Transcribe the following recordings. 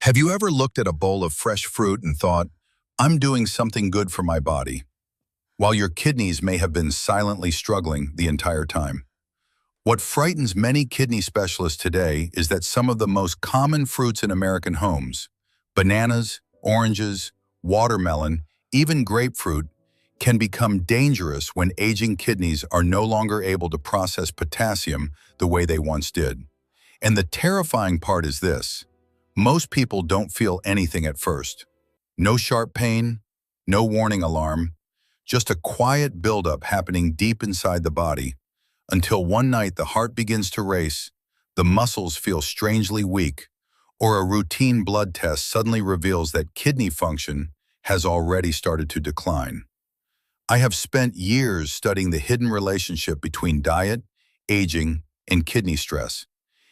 Have you ever looked at a bowl of fresh fruit and thought, I'm doing something good for my body, while your kidneys may have been silently struggling the entire time? What frightens many kidney specialists today is that some of the most common fruits in American homes, bananas, oranges, watermelon, even grapefruit, can become dangerous when aging kidneys are no longer able to process potassium the way they once did. And the terrifying part is this: most people don't feel anything at first. No sharp pain, no warning alarm, just a quiet buildup happening deep inside the body, until one night the heart begins to race, the muscles feel strangely weak, or a routine blood test suddenly reveals that kidney function has already started to decline. I have spent years studying the hidden relationship between diet, aging, and kidney stress.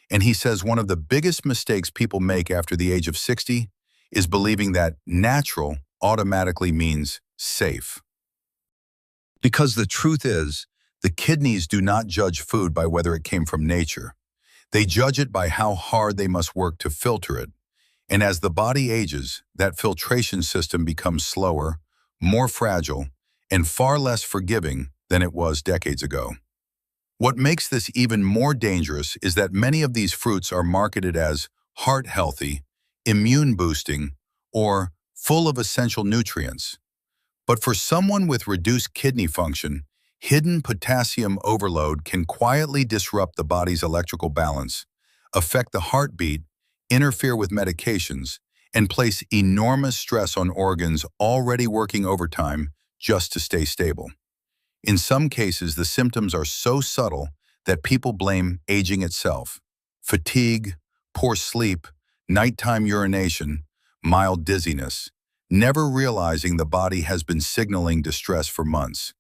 And he says one of the biggest mistakes people make after the age of 60 is believing that natural automatically means safe. Because the truth is, the kidneys do not judge food by whether it came from nature. They judge it by how hard they must work to filter it. And as the body ages, that filtration system becomes slower, more fragile, and far less forgiving than it was decades ago. What makes this even more dangerous is that many of these fruits are marketed as heart-healthy, immune-boosting, or full of essential nutrients. But for someone with reduced kidney function, hidden potassium overload can quietly disrupt the body's electrical balance, affect the heartbeat, interfere with medications, and place enormous stress on organs already working overtime just to stay stable. In some cases, the symptoms are so subtle that people blame aging itself: fatigue, poor sleep, nighttime urination, mild dizziness, never realizing the body has been signaling distress for months.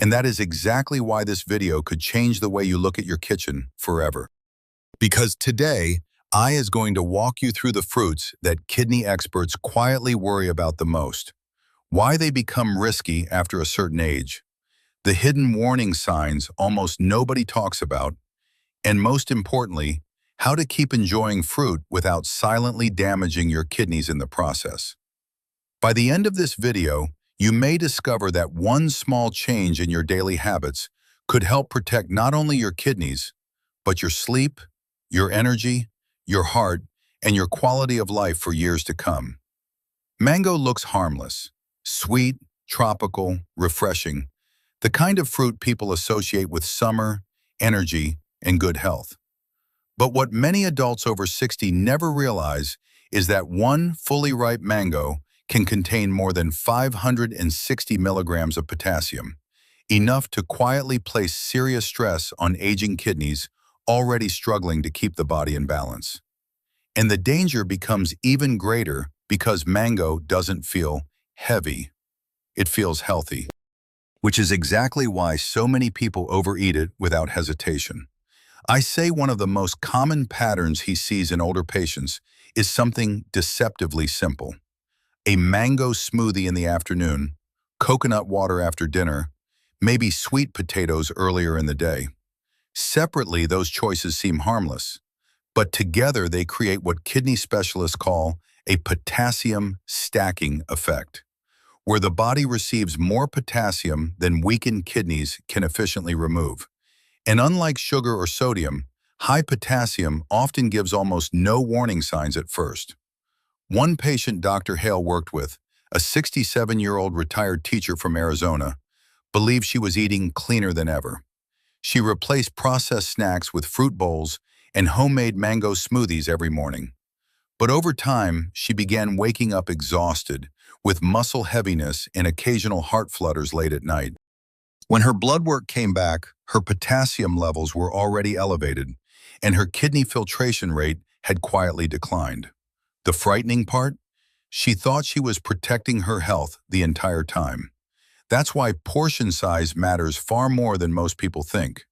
And that is exactly why this video could change the way you look at your kitchen forever. Because today, I is going to walk you through the fruits that kidney experts quietly worry about the most, why they become risky after a certain age, the hidden warning signs almost nobody talks about, and most importantly, how to keep enjoying fruit without silently damaging your kidneys in the process. By the end of this video, you may discover that one small change in your daily habits could help protect not only your kidneys, but your sleep, your energy, your heart, and your quality of life for years to come. Mango looks harmless, sweet, tropical, refreshing, the kind of fruit people associate with summer, energy, and good health. But what many adults over 60 never realize is that one fully ripe mango can contain more than 560 milligrams of potassium, enough to quietly place serious stress on aging kidneys already struggling to keep the body in balance. And the danger becomes even greater because mango doesn't feel heavy. It feels healthy, which is exactly why so many people overeat it without hesitation. I say one of the most common patterns he sees in older patients is something deceptively simple: a mango smoothie in the afternoon, coconut water after dinner, maybe sweet potatoes earlier in the day. Separately, those choices seem harmless, but together they create what kidney specialists call a potassium stacking effect, where the body receives more potassium than weakened kidneys can efficiently remove. And unlike sugar or sodium, high potassium often gives almost no warning signs at first. One patient Dr. Hale worked with, a 67-year-old retired teacher from Arizona, believed she was eating cleaner than ever. She replaced processed snacks with fruit bowls and homemade mango smoothies every morning. But over time, she began waking up exhausted, with muscle heaviness and occasional heart flutters late at night. When her blood work came back, her potassium levels were already elevated, and her kidney filtration rate had quietly declined. The frightening part? She thought she was protecting her health the entire time. That's why portion size matters far more than most people think.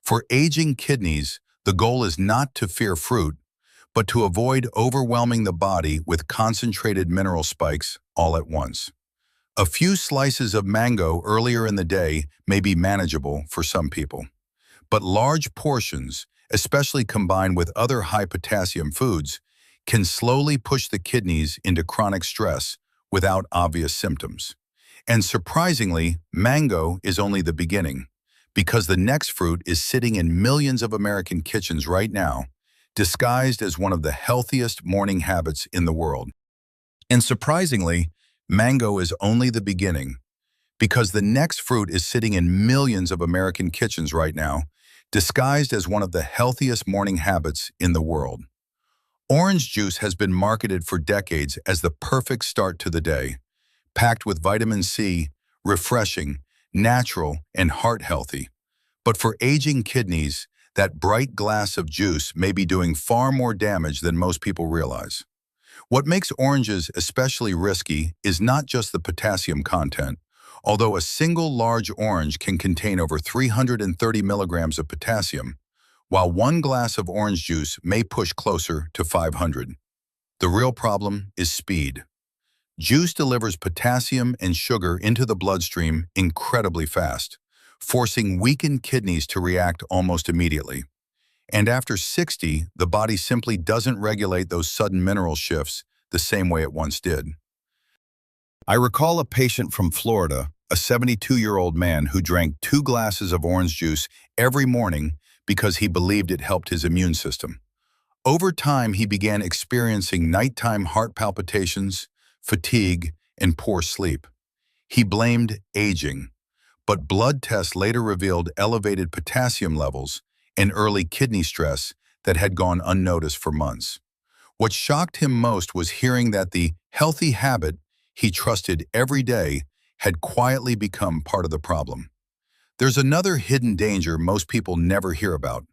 For aging kidneys, the goal is not to fear fruit, but to avoid overwhelming the body with concentrated mineral spikes all at once. A few slices of mango earlier in the day may be manageable for some people, but large portions, especially combined with other high potassium foods, can slowly push the kidneys into chronic stress without obvious symptoms. And surprisingly, mango is only the beginning, because the next fruit is sitting in millions of American kitchens right now, disguised as one of the healthiest morning habits in the world. And surprisingly, mango is only the beginning, because the next fruit is sitting in millions of American kitchens right now, disguised as one of the healthiest morning habits in the world. Orange juice has been marketed for decades as the perfect start to the day, packed with vitamin C, refreshing, natural, and heart-healthy. But for aging kidneys, that bright glass of juice may be doing far more damage than most people realize. What makes oranges especially risky is not just the potassium content, although a single large orange can contain over 330 milligrams of potassium, while one glass of orange juice may push closer to 500. The real problem is speed. Juice delivers potassium and sugar into the bloodstream incredibly fast, forcing weakened kidneys to react almost immediately. And after 60, the body simply doesn't regulate those sudden mineral shifts the same way it once did. I recall a patient from Florida, a 72-year-old man who drank 2 glasses of orange juice every morning because he believed it helped his immune system. Over time, he began experiencing nighttime heart palpitations, fatigue, and poor sleep. He blamed aging, but blood tests later revealed elevated potassium levels and early kidney stress that had gone unnoticed for months. What shocked him most was hearing that the healthy habit he trusted every day had quietly become part of the problem. There's another hidden danger most people never hear about.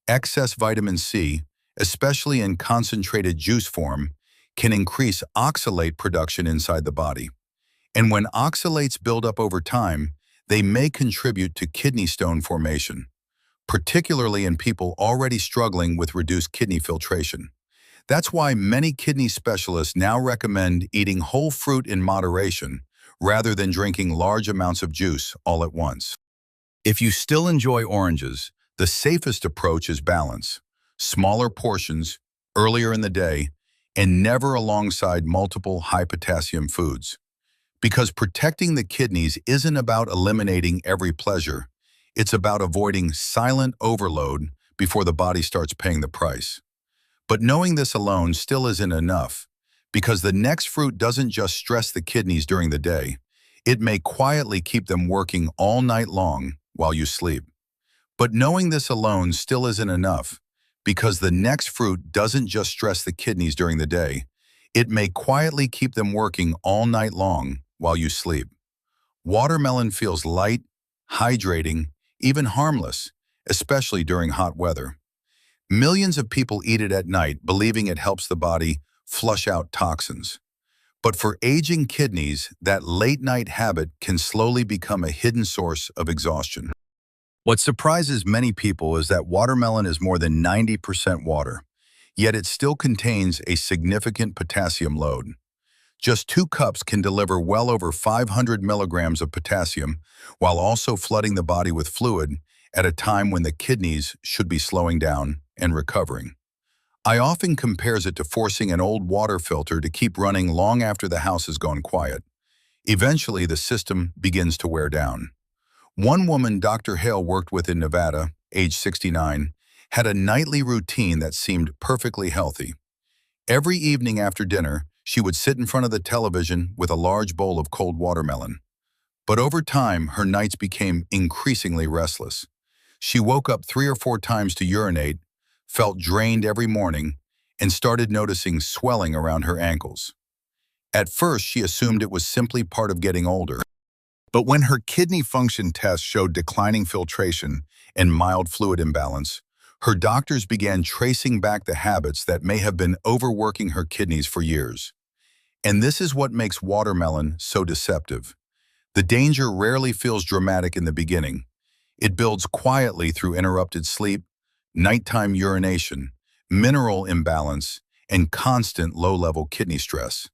Excess vitamin C, especially in concentrated juice form, can increase oxalate production inside the body. And when oxalates build up over time, they may contribute to kidney stone formation, particularly in people already struggling with reduced kidney filtration. That's why many kidney specialists now recommend eating whole fruit in moderation rather than drinking large amounts of juice all at once. If you still enjoy oranges, the safest approach is balance. Smaller portions, earlier in the day, and never alongside multiple high-potassium foods. Because protecting the kidneys isn't about eliminating every pleasure, it's about avoiding silent overload before the body starts paying the price. But knowing this alone still isn't enough, because the next fruit doesn't just stress the kidneys during the day, it may quietly keep them working all night long while you sleep. But knowing this alone still isn't enough, because the next fruit doesn't just stress the kidneys during the day, it may quietly keep them working all night long while you sleep. Watermelon feels light, hydrating, even harmless, especially during hot weather. Millions of people eat it at night, believing it helps the body flush out toxins. But for aging kidneys, that late-night habit can slowly become a hidden source of exhaustion. What surprises many people is that watermelon is more than 90% water, yet it still contains a significant potassium load. Just 2 cups can deliver well over 500 milligrams of potassium, while also flooding the body with fluid at a time when the kidneys should be slowing down and recovering. I often compares it to forcing an old water filter to keep running long after the house has gone quiet. Eventually, the system begins to wear down. One woman Dr. Hale worked with in Nevada, age 69, had a nightly routine that seemed perfectly healthy. Every evening after dinner, she would sit in front of the television with a large bowl of cold watermelon. But over time, her nights became increasingly restless. She woke up 3 or 4 times to urinate, felt drained every morning, and started noticing swelling around her ankles. At first, she assumed it was simply part of getting older. But when her kidney function tests showed declining filtration and mild fluid imbalance, her doctors began tracing back the habits that may have been overworking her kidneys for years. And this is what makes watermelon so deceptive. The danger rarely feels dramatic in the beginning. It builds quietly through interrupted sleep, nighttime urination, mineral imbalance, and constant low-level kidney stress.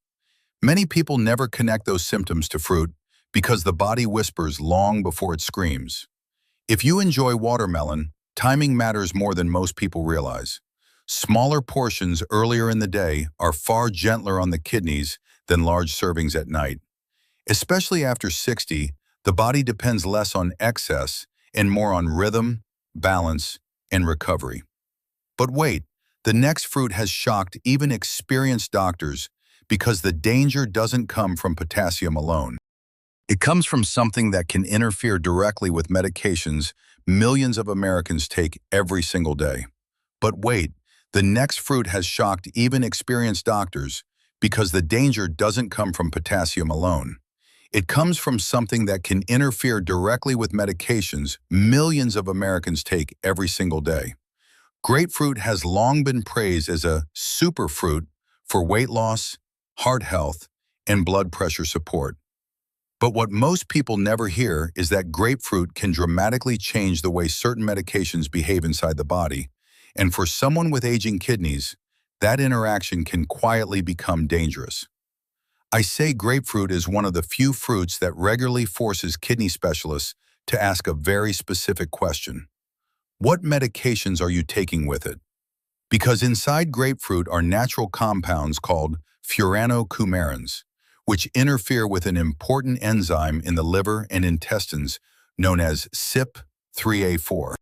Many people never connect those symptoms to fruit because the body whispers long before it screams. If you enjoy watermelon, timing matters more than most people realize. Smaller portions earlier in the day are far gentler on the kidneys than large servings at night. Especially after 60, the body depends less on excess and more on rhythm, balance, and recovery. But wait, the next fruit has shocked even experienced doctors because the danger doesn't come from potassium alone. It comes from something that can interfere directly with medications millions of Americans take every single day. But wait, the next fruit has shocked even experienced doctors because the danger doesn't come from potassium alone. It comes from something that can interfere directly with medications millions of Americans take every single day. Grapefruit has long been praised as a superfruit for weight loss, heart health, and blood pressure support. But what most people never hear is that grapefruit can dramatically change the way certain medications behave inside the body. And for someone with aging kidneys, that interaction can quietly become dangerous. I say grapefruit is one of the few fruits that regularly forces kidney specialists to ask a very specific question. What medications are you taking with it? Because inside grapefruit are natural compounds called furanocoumarins, which interfere with an important enzyme in the liver and intestines known as CYP3A4.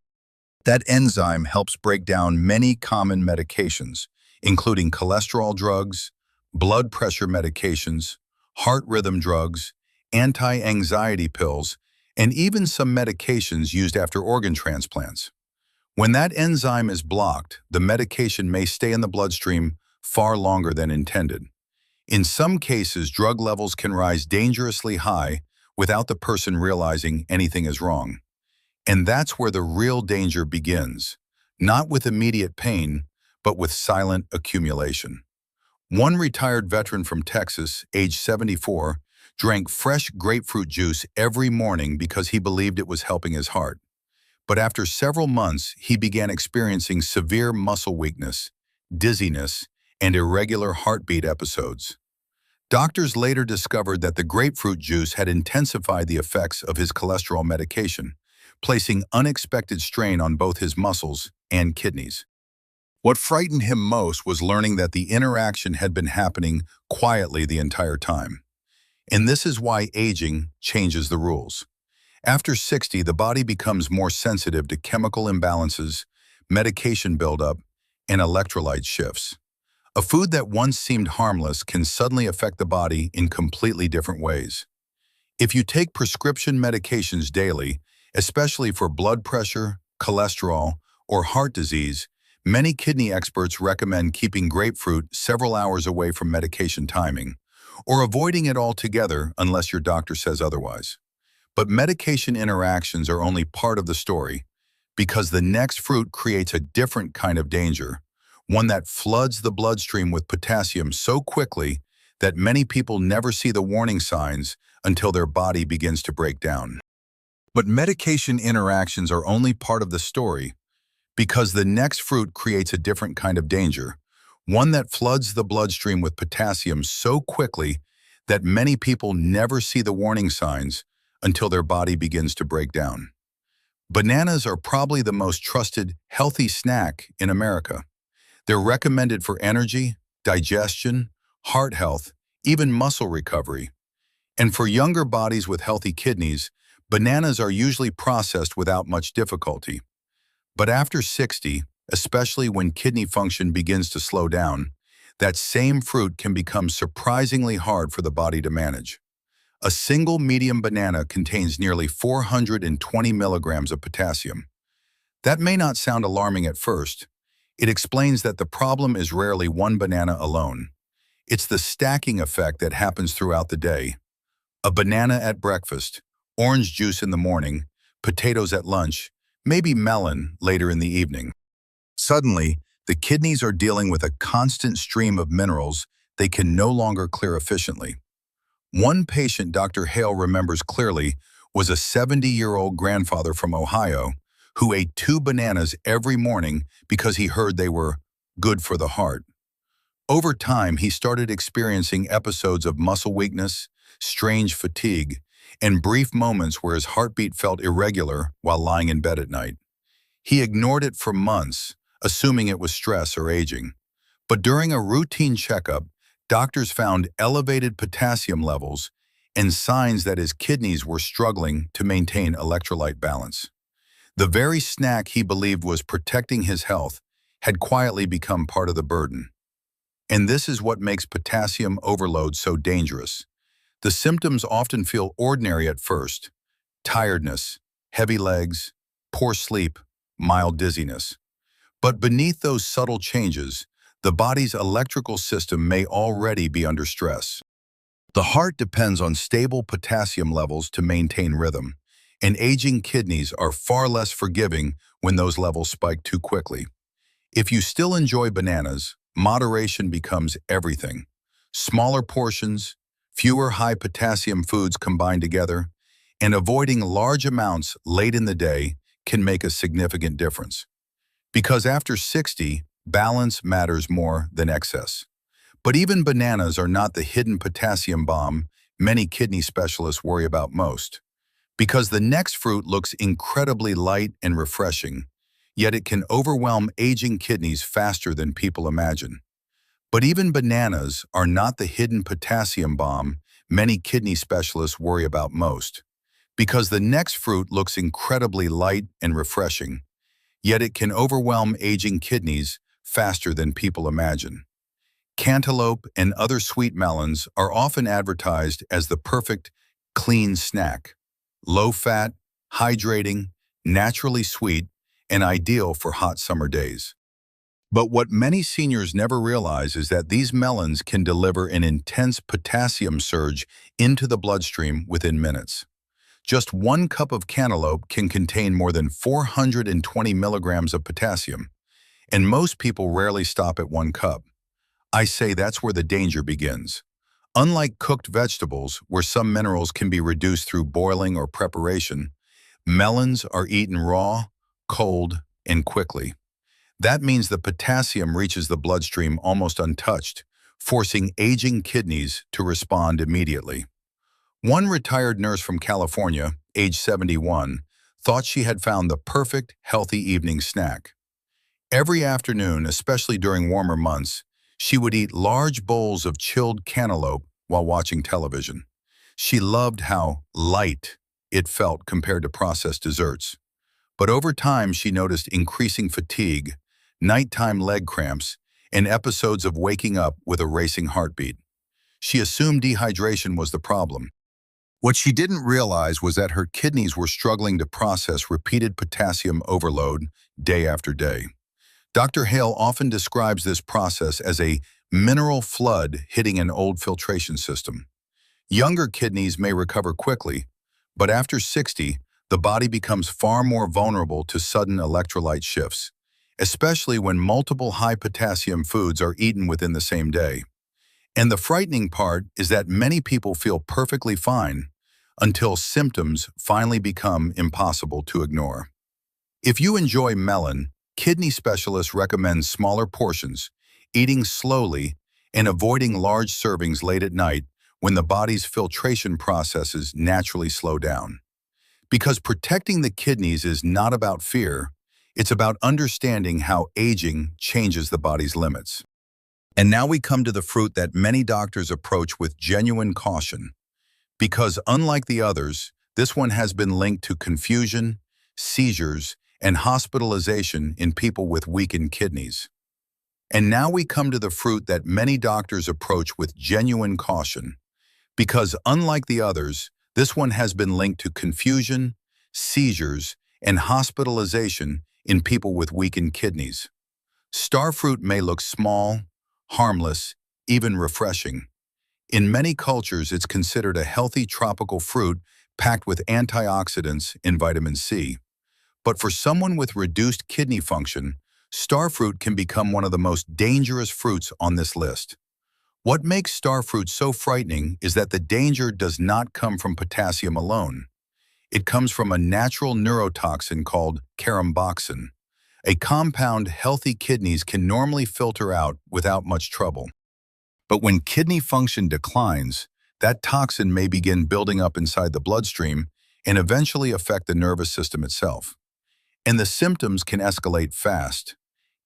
That enzyme helps break down many common medications, including cholesterol drugs, blood pressure medications, heart rhythm drugs, anti-anxiety pills, and even some medications used after organ transplants. When that enzyme is blocked, the medication may stay in the bloodstream far longer than intended. In some cases, drug levels can rise dangerously high without the person realizing anything is wrong. And that's where the real danger begins, not with immediate pain, but with silent accumulation. One retired veteran from Texas, age 74, drank fresh grapefruit juice every morning because he believed it was helping his heart. But after several months, he began experiencing severe muscle weakness, dizziness, and irregular heartbeat episodes. Doctors later discovered that the grapefruit juice had intensified the effects of his cholesterol medication, placing unexpected strain on both his muscles and kidneys. What frightened him most was learning that the interaction had been happening quietly the entire time. And this is why aging changes the rules. After 60, the body becomes more sensitive to chemical imbalances, medication buildup, and electrolyte shifts. A food that once seemed harmless can suddenly affect the body in completely different ways. If you take prescription medications daily, especially for blood pressure, cholesterol, or heart disease, many kidney experts recommend keeping grapefruit several hours away from medication timing, or avoiding it altogether unless your doctor says otherwise. But medication interactions are only part of the story, because the next fruit creates a different kind of danger, one that floods the bloodstream with potassium so quickly that many people never see the warning signs until their body begins to break down. But medication interactions are only part of the story, because the next fruit creates a different kind of danger, one that floods the bloodstream with potassium so quickly that many people never see the warning signs until their body begins to break down. Bananas are probably the most trusted healthy snack in America. They're recommended for energy, digestion, heart health, even muscle recovery. And for younger bodies with healthy kidneys, bananas are usually processed without much difficulty. But after 60, especially when kidney function begins to slow down, that same fruit can become surprisingly hard for the body to manage. A single medium banana contains nearly 420 milligrams of potassium. That may not sound alarming at first. It explains that the problem is rarely one banana alone. It's the stacking effect that happens throughout the day. A banana at breakfast, orange juice in the morning, potatoes at lunch, maybe melon later in the evening. Suddenly, the kidneys are dealing with a constant stream of minerals they can no longer clear efficiently. One patient Dr. Hale remembers clearly was a 70-year-old grandfather from Ohio who ate 2 bananas every morning because he heard they were good for the heart. Over time, he started experiencing episodes of muscle weakness, strange fatigue, and brief moments where his heartbeat felt irregular while lying in bed at night. He ignored it for months, assuming it was stress or aging. But during a routine checkup, doctors found elevated potassium levels and signs that his kidneys were struggling to maintain electrolyte balance. The very snack he believed was protecting his health had quietly become part of the burden. And this is what makes potassium overload so dangerous. The symptoms often feel ordinary at first: tiredness, heavy legs, poor sleep, mild dizziness. But beneath those subtle changes, the body's electrical system may already be under stress. The heart depends on stable potassium levels to maintain rhythm, and aging kidneys are far less forgiving when those levels spike too quickly. If you still enjoy bananas, moderation becomes everything. Smaller portions, fewer high potassium foods combined together, and avoiding large amounts late in the day can make a significant difference. Because after 60, balance matters more than excess. But even bananas are not the hidden potassium bomb many kidney specialists worry about most. Because the next fruit looks incredibly light and refreshing, yet it can overwhelm aging kidneys faster than people imagine. But even bananas are not the hidden potassium bomb many kidney specialists worry about most. Because the next fruit looks incredibly light and refreshing, yet it can overwhelm aging kidneys faster than people imagine. Cantaloupe and other sweet melons are often advertised as the perfect, clean snack. Low-fat, hydrating, naturally sweet, and ideal for hot summer days. But what many seniors never realize is that these melons can deliver an intense potassium surge into the bloodstream within minutes. Just 1 cup of cantaloupe can contain more than 420 milligrams of potassium, and most people rarely stop at 1 cup. I say that's where the danger begins. Unlike cooked vegetables, where some minerals can be reduced through boiling or preparation, melons are eaten raw, cold, and quickly. That means the potassium reaches the bloodstream almost untouched, forcing aging kidneys to respond immediately. One retired nurse from California, age 71, thought she had found the perfect, healthy evening snack. Every afternoon, especially during warmer months, she would eat large bowls of chilled cantaloupe while watching television. She loved how light it felt compared to processed desserts. But over time, she noticed increasing fatigue, nighttime leg cramps, and episodes of waking up with a racing heartbeat. She assumed dehydration was the problem. What she didn't realize was that her kidneys were struggling to process repeated potassium overload day after day. Dr. Hale often describes this process as a mineral flood hitting an old filtration system. Younger kidneys may recover quickly, but after 60, the body becomes far more vulnerable to sudden electrolyte shifts, especially when multiple high potassium foods are eaten within the same day. And the frightening part is that many people feel perfectly fine until symptoms finally become impossible to ignore. If you enjoy melon, kidney specialists recommend smaller portions, eating slowly, and avoiding large servings late at night when the body's filtration processes naturally slow down. Because protecting the kidneys is not about fear, it's about understanding how aging changes the body's limits. And now we come to the fruit that many doctors approach with genuine caution. Because unlike the others, this one has been linked to confusion, seizures, and hospitalization in people with weakened kidneys. And now we come to the fruit that many doctors approach with genuine caution. Because unlike the others, this one has been linked to confusion, seizures, and hospitalization in people with weakened kidneys. Starfruit may look small, harmless, even refreshing. In many cultures, it's considered a healthy tropical fruit packed with antioxidants and vitamin C. But for someone with reduced kidney function, starfruit can become one of the most dangerous fruits on this list. What makes starfruit so frightening is that the danger does not come from potassium alone. It comes from a natural neurotoxin called caramboxin, a compound healthy kidneys can normally filter out without much trouble. But when kidney function declines, that toxin may begin building up inside the bloodstream and eventually affect the nervous system itself. And the symptoms can escalate fast.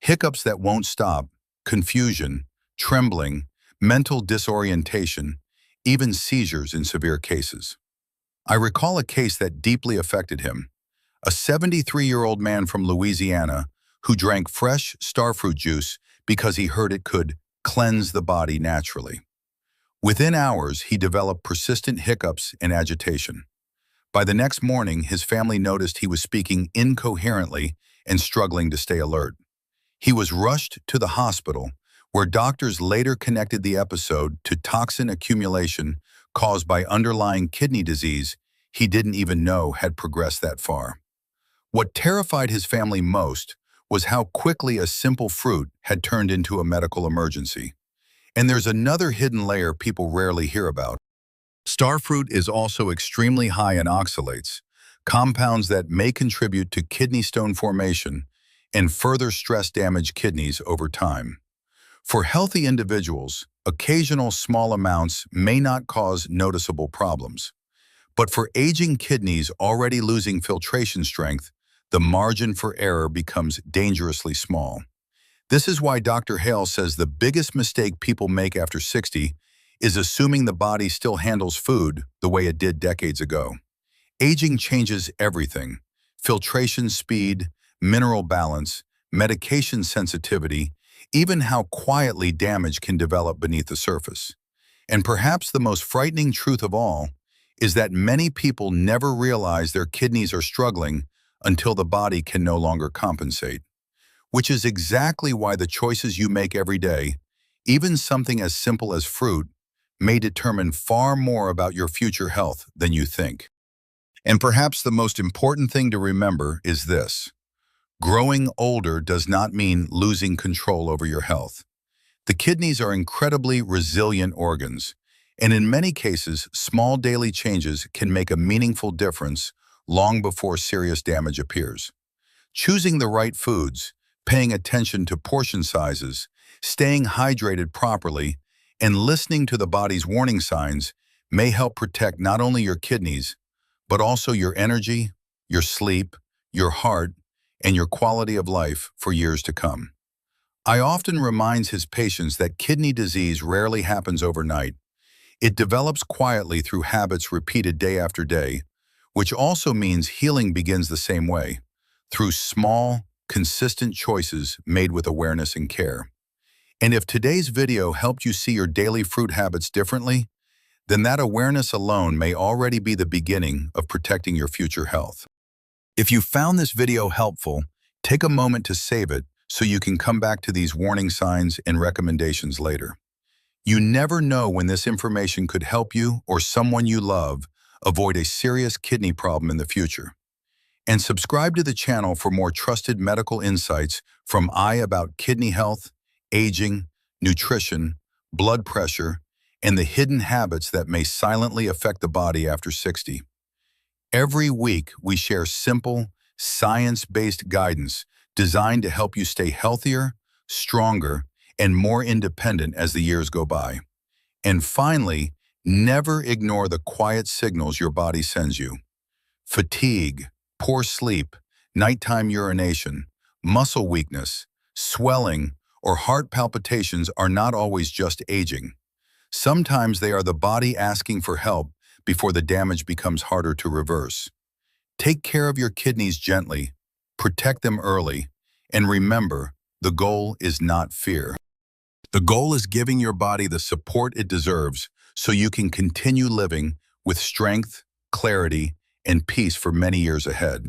hiccups that won't stop, confusion, trembling, mental disorientation, even seizures in severe cases. I recall a case that deeply affected him. A 73-year-old man from Louisiana who drank fresh starfruit juice because he heard it could cleanse the body naturally. Within hours, he developed persistent hiccups and agitation. By the next morning, his family noticed he was speaking incoherently and struggling to stay alert. He was rushed to the hospital, where doctors later connected the episode to toxin accumulation caused by underlying kidney disease he didn't even know had progressed that far. What terrified his family most was how quickly a simple fruit had turned into a medical emergency. And there's another hidden layer people rarely hear about. Starfruit is also extremely high in oxalates, compounds that may contribute to kidney stone formation and further stress-damaged kidneys over time. For healthy individuals, occasional small amounts may not cause noticeable problems. But for aging kidneys already losing filtration strength, the margin for error becomes dangerously small. This is why Dr. Hale says the biggest mistake people make after 60 is assuming the body still handles food the way it did decades ago. Aging changes everything: filtration speed, mineral balance, medication sensitivity, even how quietly damage can develop beneath the surface. And perhaps the most frightening truth of all is that many people never realize their kidneys are struggling until the body can no longer compensate. Which is exactly why the choices you make every day, even something as simple as fruit, may determine far more about your future health than you think. And perhaps the most important thing to remember is this: growing older does not mean losing control over your health. The kidneys are incredibly resilient organs, and in many cases, small daily changes can make a meaningful difference long before serious damage appears. Choosing the right foods, paying attention to portion sizes, staying hydrated properly, and listening to the body's warning signs may help protect not only your kidneys, but also your energy, your sleep, your heart, and your quality of life for years to come. I often remind his patients that kidney disease rarely happens overnight. It develops quietly through habits repeated day after day, which also means healing begins the same way, through small, consistent choices made with awareness and care. And if today's video helped you see your daily fruit habits differently, then that awareness alone may already be the beginning of protecting your future health. If you found this video helpful, take a moment to save it so you can come back to these warning signs and recommendations later. You never know when this information could help you or someone you love avoid a serious kidney problem in the future. And subscribe to the channel for more trusted medical insights from about kidney health, aging, nutrition, blood pressure, and the hidden habits that may silently affect the body after 60. Every week, we share simple, science-based guidance designed to help you stay healthier, stronger, and more independent as the years go by. And finally, never ignore the quiet signals your body sends you. Fatigue, poor sleep, nighttime urination, muscle weakness, swelling, or heart palpitations are not always just aging. Sometimes they are the body asking for help before the damage becomes harder to reverse. Take care of your kidneys gently, protect them early, and remember, the goal is not fear. The goal is giving your body the support it deserves so you can continue living with strength, clarity, and peace for many years ahead.